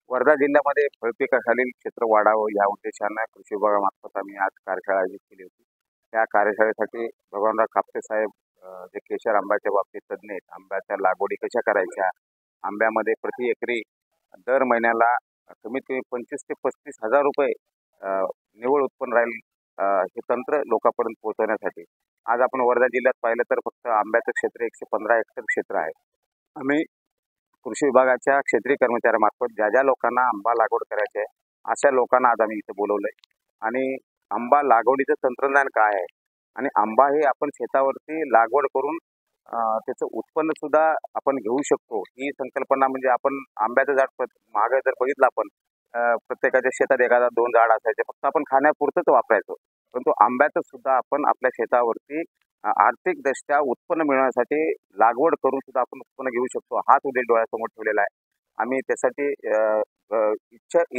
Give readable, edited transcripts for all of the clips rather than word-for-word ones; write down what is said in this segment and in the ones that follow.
वर्धा जिल्ह्यामध्ये फळपिकाखालील क्षेत्र वाढावं या उद्देशानं कृषी विभागामार्फत आम्ही आज कार्यशाळा आयोजित केली होती. त्या कार्यशाळेसाठी भगवानराव कापसे साहेब जे केशर आंब्याच्या बाबतीत तज्ज्ञ आहेत, आंब्याच्या लागवडी कशा करायच्या, आंब्यामध्ये प्रति एकरी दर महिन्याला कमीत कमी 25,000 ते 35,000 रुपये निव्वळ उत्पन्न राहील हे तंत्र लोकांपर्यंत पोहोचवण्यासाठी आज आपण वर्धा जिल्ह्यात पाहिलं तर फक्त आंब्याचं क्षेत्र 115 हेक्टर क्षेत्र आहे. आम्ही कृषी विभागाच्या क्षेत्रीय कर्मचाऱ्यामार्फत ज्या ज्या लोकांना आंबा लागवड करायची आहे अशा लोकांना आज आम्ही इथे बोलवलंय आणि आंबा लागवडीचं तंत्रज्ञान काय आहे आणि आंबा हे आपण शेतावरती लागवड करून त्याचं उत्पन्न सुद्धा आपण घेऊ शकतो ही संकल्पना म्हणजे आपण आंब्याचं झाड मागे जर बघितलं आपण प्रत्येकाच्या शेतात एखादा 2 झाड असायचे फक्त आपण खाण्यापुरतंच वापरायचो परंतु आंब्याचं सुद्धा आपण आपल्या शेतावरती आर्थिकदृष्ट्या उत्पन्न मिळवण्यासाठी लागवड करून सुद्धा आपण उत्पन्न घेऊ शकतो हाच उद्देश डोळ्यासमोर ठेवलेला आहे. आम्ही त्यासाठी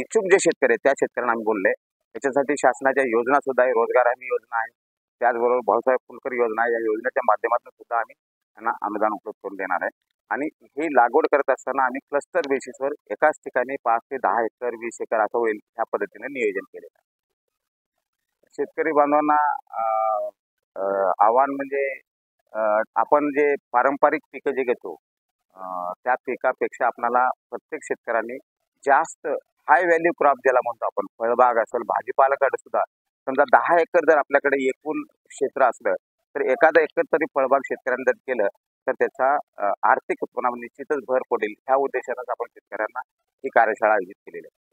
इच्छुक जे शेतकरी आहेत त्या शेतकऱ्यांना आम्ही बोलले त्याच्यासाठी शासनाच्या योजना सुद्धा आहे, रोजगार हमी योजना आहे, त्याचबरोबर भाऊसाहेब फुलकर योजना आहे. या योजनेच्या माध्यमातून सुद्धा आम्ही त्यांना अनुदान उपलब्ध करून देणार आहे. आणि ही लागवड करत असताना आम्ही क्लस्टर बेसिसवर एकाच ठिकाणी 5 ते 10 एकर 20 एकर असं होईल ह्या पद्धतीने नियोजन केलेलं आहे. शेतकरी बांधवांना आव्हान म्हणजे आपण जे पारंपरिक पिकं जे घेतो त्या पिकापेक्षा आपल्याला प्रत्येक शेतकऱ्यांनी जास्त हाय व्हॅल्यू क्रॉप ज्याला म्हणतो आपण, फळबाग असेल, भाजीपाल्याकडे सुद्धा समजा 10 एकर जर आपल्याकडे एकूण क्षेत्र असलं तर एखादा एकर तरी फळबाग शेतकऱ्यांनी जर केलं तर त्याचा आर्थिक उत्पन्नावर निश्चितच भर पडेल. ह्या उद्देशानेच आपण शेतकऱ्यांना ही कार्यशाळा आयोजित केलेली आहे.